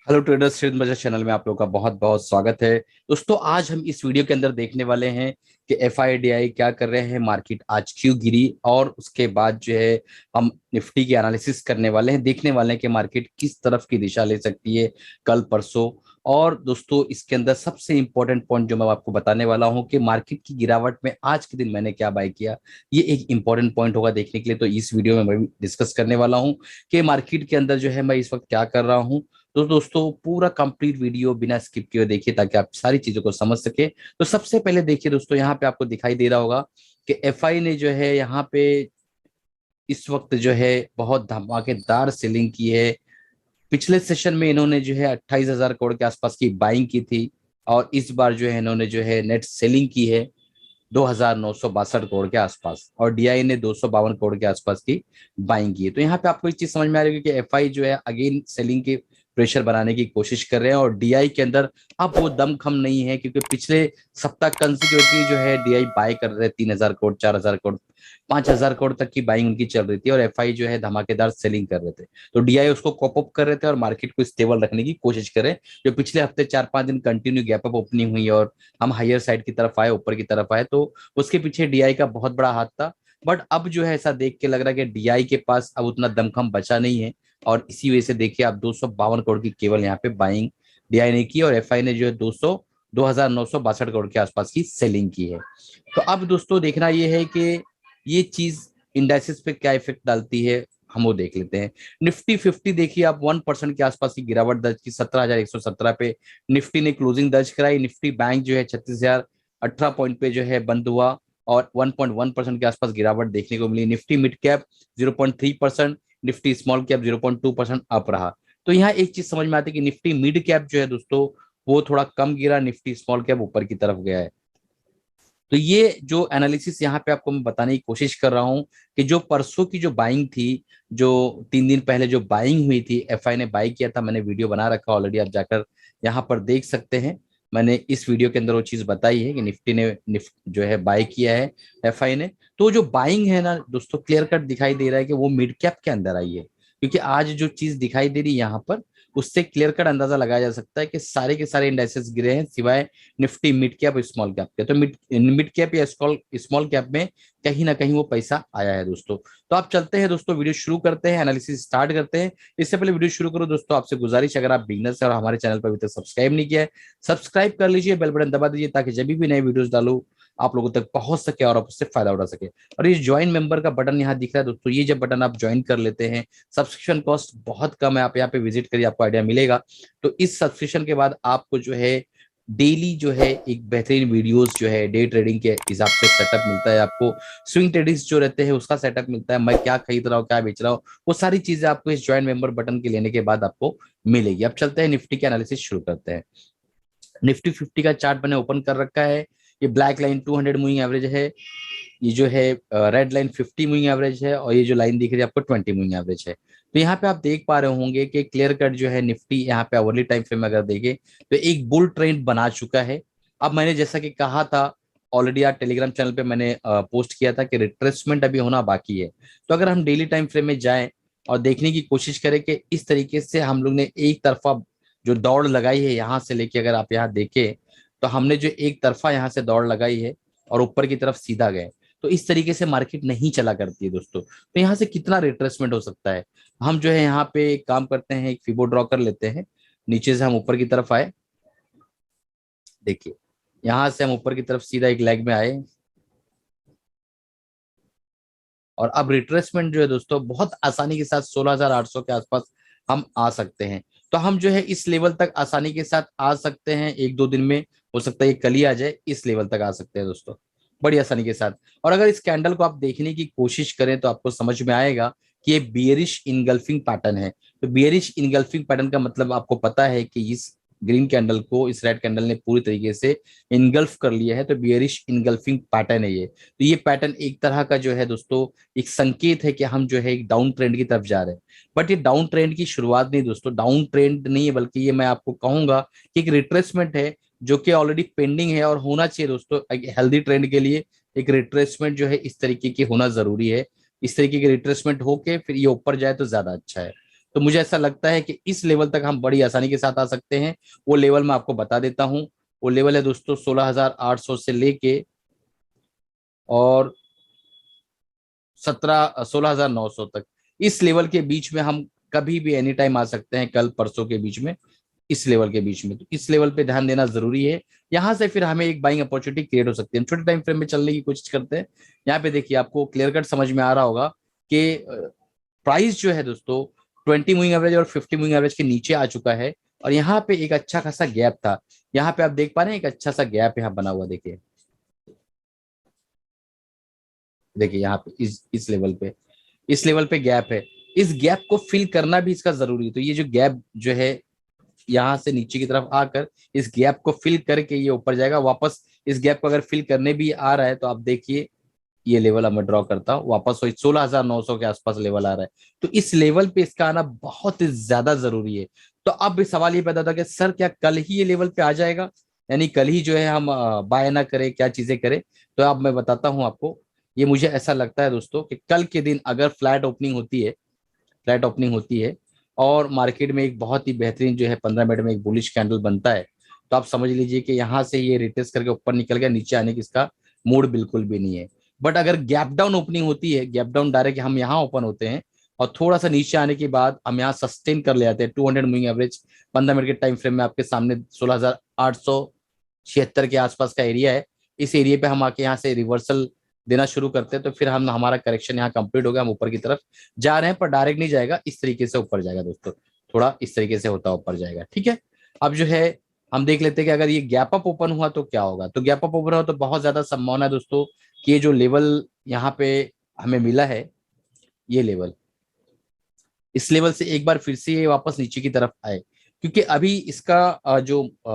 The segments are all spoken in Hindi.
हेलो ट्रेडर्स, श्रीध बजाज चैनल में आप लोगों का बहुत बहुत स्वागत है। दोस्तों, आज हम इस वीडियो के अंदर देखने वाले हैं कि एफआईडीआई क्या कर रहे हैं, मार्केट आज क्यों गिरी, और उसके बाद जो है हम निफ्टी की एनालिसिस करने वाले हैं, देखने वाले हैं कि मार्केट किस तरफ की दिशा ले सकती है कल परसों। और दोस्तों, इसके अंदर सबसे इंपॉर्टेंट पॉइंट जो मैं आपको बताने वाला हूं कि मार्केट की गिरावट में आज के दिन मैंने क्या बाय किया, ये एक इंपॉर्टेंट पॉइंट होगा देखने के लिए। तो इस वीडियो में मैं डिस्कस करने वाला हूं कि मार्केट के अंदर जो है मैं इस वक्त क्या कर रहा हूं। तो दोस्तों, पूरा कंप्लीट वीडियो बिना स्किप किए देखिए ताकि आप सारी चीजों को समझ सके। तो सबसे पहले देखिए दोस्तों, यहाँ पे आपको दिखाई दे रहा होगा कि एफआई ने जो है यहाँ पे इस वक्त जो है बहुत धमाकेदार सेलिंग की है। पिछले सेशन में इन्होंने जो है 28,000 करोड़ के आसपास की बाइंग की थी, और इस बार जो है इन्होंने जो है नेट सेलिंग की है 2,962 करोड़ के आसपास, और डीआई ने 252 करोड़ के आसपास की बाइंग की है। तो यहाँ पे आपको एक चीज समझ में आ रही है कि एफआई जो है अगेन सेलिंग के प्रेशर बनाने की कोशिश कर रहे हैं, और डीआई के अंदर अब वो दमखम नहीं है, क्योंकि पिछले सप्ताह कंसिक्यूटिवली जो है डीआई बाय कर रहे हैं 3,000 करोड़, 4,000 करोड़, 5,000 करोड़ तक की बाइंग उनकी चल रही थी, और एफआई जो है धमाकेदार सेलिंग कर रहे थे। तो डीआई उसको कॉप अप कर रहे थे और मार्केट को स्टेबल रखने की कोशिश करें। जो पिछले हफ्ते 4-5 दिन कंटिन्यू गैप अप ओपनिंग हुई और हम हायर साइड की तरफ आए, ऊपर की तरफ आए, तो उसके पीछे डीआई का बहुत बड़ा हाथ था। बट अब जो है ऐसा देख के लग रहा है कि डीआई के पास अब उतना दमखम बचा नहीं है, और इसी वजह से देखिए आप 252 करोड़ की केवल यहाँ पे बाइंग डीआई ने की, और एफआई ने जो है 2,962 करोड़ के आसपास की सेलिंग की है। तो अब दोस्तों देखना यह है कि ये चीज इंडाइसिस पे क्या इफेक्ट डालती है, हम वो देख लेते हैं। निफ्टी 50 देखिए आप 1% के आसपास की गिरावट दर्ज की, 17,117 पे निफ्टी ने क्लोजिंग दर्ज कराई। निफ्टी बैंक जो है 36,018 पॉइंट पे जो है बंद हुआ, और 1.1% के आसपास गिरावट देखने को मिली। Nifty mid cap 0.3%, Nifty small cap 0.2% up रहा। तो यहाँ एक चीज समझ में आती है कि निफ्टी मिड कैप जो है दोस्तों वो थोड़ा कम गिरा, निफ्टी स्मॉल कैप ऊपर की तरफ गया है। तो ये जो एनालिसिस यहाँ पे आपको मैं बताने की कोशिश कर रहा हूँ कि जो परसों की जो बाइंग थी, जो 3 दिन पहले जो बाइंग हुई थी, एफआई ने बाई किया था, मैंने वीडियो बना रखा ऑलरेडी, आप जाकर यहाँ पर देख सकते हैं। मैंने इस वीडियो के अंदर वो चीज बताई है कि निफ्टी ने जो है बाय किया है एफआई ने। तो जो बाइंग है ना दोस्तों, क्लियर कट दिखाई दे रहा है कि वो मिड कैप के अंदर आई है, क्योंकि आज जो चीज दिखाई दे रही है यहाँ पर, उससे क्लियर कट अंदाजा लगाया जा सकता है कि सारे के सारे इंडाइसेस गिरे हैं सिवाय निफ्टी मिड कैप और स्मॉल कैप के। तो मिड मिड कैप या स्मॉल स्मॉल कैप में कहीं ना कहीं वो पैसा आया है दोस्तों। तो आप चलते हैं दोस्तों, वीडियो शुरू करते हैं, एनालिसिस स्टार्ट करते हैं। इससे पहले वीडियो शुरू करो दोस्तों, आपसे गुजारिश, अगर आप बिगनर्स हैं और हमारे चैनल पर अभी तक सब्सक्राइब नहीं किया है, सब्सक्राइब कर लीजिए, बेल बटन दबा दीजिए, ताकि जब भी नए वीडियोस डालू आप लोगों तक पहुंच सके और आप उससे फायदा उठा सके। और ये ज्वाइन मेंबर का बटन यहाँ दिख रहा है दोस्तों, ये जब बटन आप ज्वाइन कर लेते हैं, सब्सक्रिप्शन कॉस्ट बहुत कम है, आप यहाँ पे विजिट करिए, आपको आइडिया मिलेगा। तो इस सब्सक्रिप्शन के बाद आपको जो है डेली जो है एक बेहतरीन वीडियोस जो है डे ट्रेडिंग के हिसाब से सेटअप मिलता है आपको। स्विंग ट्रेडिंग्स जो रहते हैं उसका सेटअप मिलता है, मैं क्या खरीद रहा हूँ क्या बेच रहा हूँ, वो सारी चीजें आपको इस ज्वाइन मेंबर बटन के लेने के बाद आपको मिलेगी। अब चलते हैं निफ्टी के एनालिसिस शुरू करते हैं। निफ्टी 50 का चार्ट मैंने ओपन कर रखा है। ये ब्लैक लाइन 200 मूविंग एवरेज है, ये जो है रेड लाइन 50 मूविंग एवरेज है, और ये जो लाइन दिख रही है आपको 20 मूविंग एवरेज है। तो यहाँ पे आप देख पा रहे होंगे कि क्लियर कट जो है निफ्टी यहाँ पे अवर्ली टाइम फ्रेम में अगर देखें तो एक बुल ट्रेंड बना चुका है। अब मैंने जैसा कि कहा था ऑलरेडी, आज टेलीग्राम चैनल पे मैंने पोस्ट किया था कि रिट्रेसमेंट अभी होना बाकी है। तो अगर हम डेली टाइम फ्रेम में जाएं और देखने की कोशिश करें कि इस तरीके से हम लोग ने एक तरफा जो दौड़ लगाई है यहाँ से लेके, अगर आप यहाँ देखें तो हमने जो एक तरफा यहाँ से दौड़ लगाई है और ऊपर की तरफ सीधा गए, तो इस तरीके से मार्केट नहीं चला करती है दोस्तों। तो यहाँ से कितना रिट्रेसमेंट हो सकता है, हम जो है यहाँ पे एक काम करते हैं, एक फिबो ड्रॉ कर लेते हैं। नीचे से हम ऊपर की तरफ आए, देखिए यहां से हम ऊपर की तरफ सीधा एक लेग में आए, और अब रिट्रेसमेंट जो है दोस्तों बहुत आसानी के साथ 16,800 के आसपास हम आ सकते हैं। तो हम जो है इस लेवल तक आसानी के साथ आ सकते हैं, 1-2 दिन में हो सकता है ये कल ही आ जाए, इस लेवल तक आ सकते हैं दोस्तों बड़ी आसानी के साथ। और अगर इस कैंडल को आप देखने की कोशिश करें तो आपको समझ में आएगा कि ये बियरिश इनगल्फिंग पैटर्न है। तो बियरिश इनगल्फिंग पैटर्न का मतलब आपको पता है कि इस ग्रीन कैंडल को इस रेड कैंडल ने पूरी तरीके से इनगल्फ कर लिया है, तो बियरिश इनगल्फिंग पैटर्न है ये। तो ये पैटर्न एक तरह का जो है दोस्तों एक संकेत है कि हम जो है एक डाउन ट्रेंड की तरफ जा रहे हैं। बट ये डाउन ट्रेंड की शुरुआत नहीं दोस्तों, डाउन ट्रेंड नहीं है, बल्कि ये मैं आपको कहूंगा कि एक रिट्रेसमेंट है जो कि ऑलरेडी पेंडिंग है, और होना चाहिए दोस्तों एक हेल्दी ट्रेंड के लिए। एक रिट्रेसमेंट जो है इस तरीके की होना जरूरी है, इस तरीके की रिट्रेसमेंट होके फिर ये ऊपर जाए तो ज्यादा अच्छा है। तो मुझे ऐसा लगता है कि इस लेवल तक हम बड़ी आसानी के साथ आ सकते हैं। वो लेवल मैं आपको बता देता हूँ। वो लेवल है दोस्तों 16,800 से लेके और 16,900 तक। इस लेवल के बीच में हम कभी भी एनी टाइम आ सकते हैं, कल परसों के बीच में, इस लेवल के बीच में। तो इस लेवल पे ध्यान देना जरूरी है। यहाँ से फिर हमें एक बाइंग अपॉर्चुनिटी क्रिएट हो सकती है। हम छोटे टाइम फ्रेम में चलने की कोशिश करते हैं। यहाँ पे देखिए आपको क्लियर कट समझ में आ रहा होगा कि प्राइस जो है दोस्तों 20 मूविंग एवरेज और 50 मूविंग एवरेज के नीचे आ चुका है। और यहाँ पे एक अच्छा खासा गैप था। यहाँ पे आप देख पा रहे हैं एक अच्छा सा गैप यहाँ बना हुआ, देखिए। देखिए यहाँ पे इस लेवल पे गैप है। इस गैप को फिल करना भी इसका जरूरी है। तो ये जो गैप जो है यहाँ से नीचे की तरफ आकर इस गैप को फिल करके ये ऊपर जाएगा वापस। इस गैप को अगर फिल करने भी आ रहा है तो आप देखिए ये लेवल अब मैं ड्रॉ करता हूँ, वापस वही 16,900 के आसपास लेवल आ रहा है। तो इस लेवल पे इसका आना बहुत ही ज्यादा जरूरी है। तो अब सवाल ये पैदा होता है कि सर क्या कल ही ये लेवल पे आ जाएगा, यानी कल ही जो है हम बाय ना करें, क्या चीजें करें? तो अब मैं बताता हूँ आपको। ये मुझे ऐसा लगता है दोस्तों कि कल के दिन अगर फ्लैट ओपनिंग होती है और मार्केट में एक बहुत ही बेहतरीन जो है 15 मिनट में एक बुलिश कैंडल बनता है, तो आप समझ लीजिए कि यहाँ से ये रिटेस्ट करके ऊपर निकल गया, नीचे आने की इसका मूड बिल्कुल भी नहीं है। बट अगर गैप डाउन ओपनिंग होती है, गैप डाउन डायरेक्ट हम यहाँ ओपन होते हैं और थोड़ा सा नीचे आने के बाद हम यहाँ सस्टेन कर ले जाते हैं 200 मूविंग एवरेज 15 मिनट के टाइम फ्रेम में आपके सामने 16,876 के आसपास का एरिया है। इस एरिया पे हम आके यहाँ से रिवर्सल देना शुरू करते हैं, तो फिर हम हमारा करेक्शन यहाँ कंप्लीट हो गया, हम ऊपर की तरफ जा रहे हैं, पर डायरेक्ट नहीं जाएगा, इस तरीके से ऊपर जाएगा दोस्तों। थोड़ा इस तरीके से होता ऊपर जाएगा, ठीक है। अब जो है हम देख लेते हैं कि अगर ये गैप अप ओपन हुआ तो क्या होगा। तो गैप अप ओपन हुआ तो बहुत ज्यादा संभावना है दोस्तों कि ये जो लेवल यहाँ पे हमें मिला है, ये लेवल, इस लेवल से एक बार फिर से ये वापस नीचे की तरफ आए। क्योंकि अभी इसका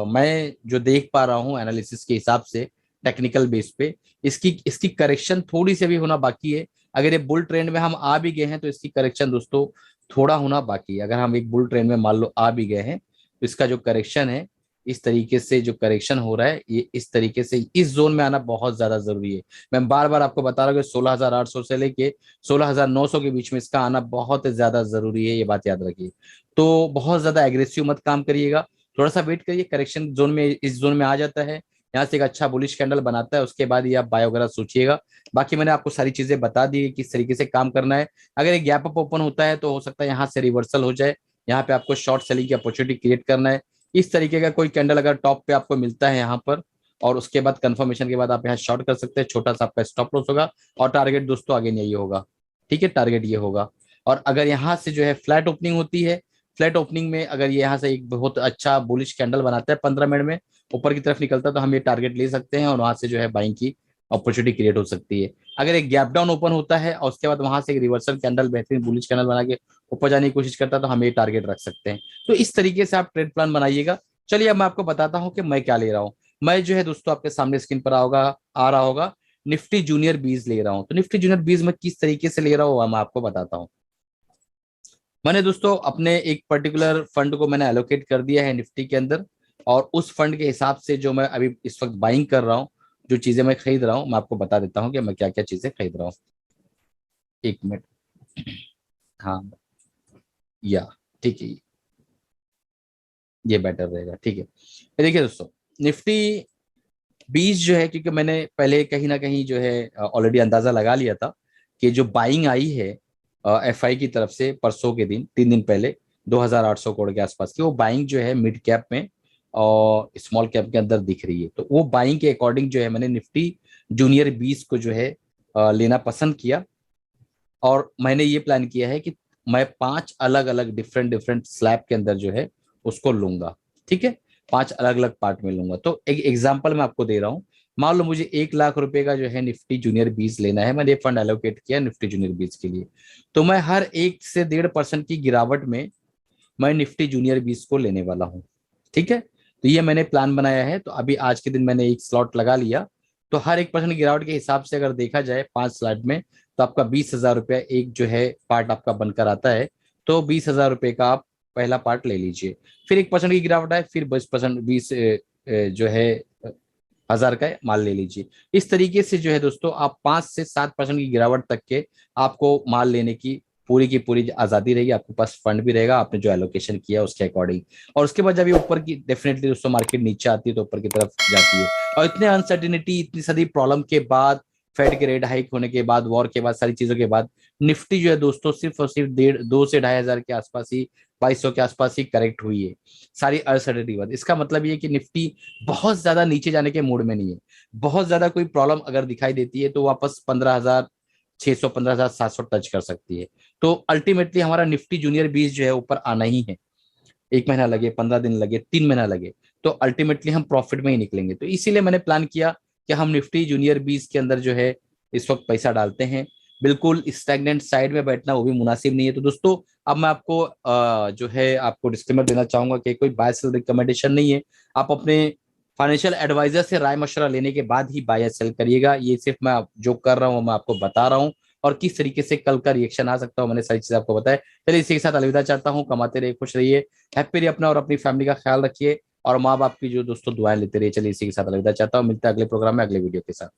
मैं जो देख पा रहा हूँ एनालिसिस के हिसाब से, टेक्निकल बेस पे, इसकी इसकी करेक्शन थोड़ी सी अभी होना बाकी है। अगर ये बुल ट्रेंड में हम आ भी गए हैं तो इसकी करेक्शन दोस्तों थोड़ा होना बाकी है। अगर हम एक बुल ट्रेंड में मान लो आ भी गए हैं तो इसका जो करेक्शन है, इस तरीके से जो करेक्शन हो रहा है, ये इस तरीके से इस जोन में आना बहुत ज्यादा जरूरी है। मैं बार बार आपको बता रहा हूँ कि 16,800 से लेके 16,900 के बीच में इसका आना बहुत ज्यादा जरूरी है, ये बात याद रखिए। तो बहुत ज्यादा एग्रेसिव मत काम करिएगा, थोड़ा सा वेट करिए, करेक्शन जोन में, इस जोन में आ जाता है, यहाँ से एक अच्छा बुलिश कैंडल बनाता है, उसके बाद ये आप बाय वगैरह सोचिएगा। बाकी मैंने आपको सारी चीजें बता दी किस तरीके से काम करना है। अगर एक गैप अप ओपन होता है तो हो सकता है यहाँ से रिवर्सल हो जाए, यहाँ पे आपको शॉर्ट सेलिंग की अपॉर्चुनिटी क्रिएट करना है। इस तरीके का कोई कैंडल अगर टॉप पे आपको मिलता है यहाँ पर, और उसके बाद कंफर्मेशन के बाद आप यहाँ शॉर्ट कर सकते हैं, छोटा सा आपका स्टॉप लॉस होगा। और टारगेट दोस्तों आगे नहीं होगा, ठीक है, टारगेट ये होगा। और अगर यहाँ से जो है फ्लैट ओपनिंग होती है, फ्लैट ओपनिंग में अगर ये यहाँ से एक बहुत अच्छा बुलिश कैंडल बनाता है 15 मिनट में, ऊपर की तरफ निकलता है, तो हम ये टारगेट ले सकते हैं और वहां से जो है बाइंग की अपॉर्चुनिटी क्रिएट हो सकती है। अगर एक गैप डाउन ओपन होता है और उसके बाद वहां से एक रिवर्सल कैंडल बेहतरीन बुलिश कैंडल बना के ऊपर जाने की कोशिश करता है, तो हम ये टारगेट रख सकते हैं। तो इस तरीके से आप ट्रेड प्लान बनाइएगा। चलिए अब मैं आपको बताता हूँ कि मैं क्या ले रहा हूँ। मैं जो है दोस्तों आपके सामने स्क्रीन पर आ रहा होगा, निफ्टी जूनियर बीज ले रहा हूँ। तो निफ्टी जूनियर बीज मैं किस तरीके से ले रहा हूँ मैं आपको बताता हूँ। मैंने दोस्तों अपने एक पर्टिकुलर फंड को मैंने एलोकेट कर दिया है निफ्टी के अंदर, और उस फंड के हिसाब से जो मैं अभी इस वक्त बाइंग कर रहा हूँ, जो चीजें मैं खरीद रहा हूँ, मैं आपको बता देता हूँ कि मैं क्या क्या चीजें खरीद रहा हूँ। एक मिनट। हाँ, या ठीक है, ये बेटर रहेगा, ठीक है। ये देखिए दोस्तों, निफ्टी बीज जो है, क्योंकि मैंने पहले कहीं ना कहीं जो है ऑलरेडी अंदाजा लगा लिया था कि जो बाइंग आई है एफआई की तरफ से परसों के दिन, 3 दिन पहले, 2,800 करोड़ के आसपास की, वो बाइंग जो है मिड कैप में और स्मॉल कैप के अंदर दिख रही है। तो वो बाइंग के अकॉर्डिंग जो है मैंने निफ्टी जूनियर 20 को जो है लेना पसंद किया। और मैंने ये प्लान किया है कि मैं 5 अलग अलग डिफरेंट डिफरेंट स्लैब के अंदर जो है उसको लूंगा, ठीक है, 5 अलग अलग पार्ट में लूंगा। तो एक एग्जांपल मैं आपको दे रहा हूँ। मान लो मुझे 1 लाख रुपए का जो है निफ्टी जूनियर बीज लेना है, मैंने फंड एलोकेट किया निफ्टी जूनियर बीज के लिए। तो मैं हर 1 से 1.5% की गिरावट में मैं निफ्टी जूनियर बीज को लेने वाला हूँ, ठीक है। तो ये मैंने प्लान बनाया है। तो अभी आज के दिन मैंने एक स्लॉट लगा लिया। तो हर 1% गिरावट के हिसाब से अगर देखा जाए 5 स्लॉट में, तो आपका 20,000 रुपया एक जो है पार्ट आपका बनकर आता है। तो 20,000 रुपये का आप पहला पार्ट ले लीजिए। फिर 1% की गिरावट आए, फिर 20%, जो है 1,000 का माल ले लीजिए। इस तरीके से जो है दोस्तों आप 5 से 7% की गिरावट तक के आपको माल लेने की पूरी की पूरी आजादी रहेगी, आपके पास फंड भी रहेगा, आपने जो एलोकेशन किया उसके अकॉर्डिंग। और उसके बाद जब ये ऊपर की डेफिनेटली दोस्तों मार्केट नीचे आती है तो ऊपर की तरफ जाती है। और इतने अनसर्टिनिटी, इतनी सारी प्रॉब्लम के बाद, फेड के रेट हाइक होने के बाद, वॉर के बाद, सारी चीजों के बाद, निफ्टी जो है दोस्तों सिर्फ और सिर्फ 2 से 2.5 हजार के आसपास ही, 2200 के आसपास ही करेक्ट हुई है, सारी अनसर्टिनिटी बाद। इसका मतलब ये है कि निफ्टी बहुत ज्यादा नीचे जाने के मूड में नहीं है। बहुत ज्यादा कोई प्रॉब्लम अगर दिखाई देती है तो वापस 15,600, 15,700 टच कर सकती है। तो अल्टीमेटली हमारा निफ्टी जूनियर 20 जो है ऊपर आना ही है। 1 महीना लगे, 15 दिन लगे, 3 महीना लगे, तो अल्टीमेटली हम प्रॉफिट में ही निकलेंगे। तो इसीलिए मैंने प्लान किया कि हम निफ्टी जूनियर 20 के अंदर जो है इस वक्त पैसा डालते हैं। बिल्कुल स्टैग्नेंट साइड में बैठना वो भी मुनासिब नहीं है। तो दोस्तों अब मैं आपको जो है आपको डिस्क्लेमर देना चाहूंगा कि कोई बाय सेल रिकमेंडेशन नहीं है। आप अपने फाइनेंशियल एडवाइजर से राय मशवरा लेने के बाद ही बाय या सेल करिएगा। ये सिर्फ मैं जो कर रहा हूँ मैं आपको बता रहा हूँ, और किस तरीके से कल का रिएक्शन आ सकता हूँ मैंने सारी चीज आपको बताया। चलिए इसी के साथ अलविदा चाहता हूँ। कमाते रहिए, खुश रहिए, हैप्पी रहिए, अपना और अपनी फैमिली का ख्याल रखिए, और माँ बाप की जो दोस्तों दुआएं लेते रहिए। चलिए इसी के साथ अलविदा चाहता हूँ। मिलता है अगले प्रोग्राम में अगले वीडियो के साथ।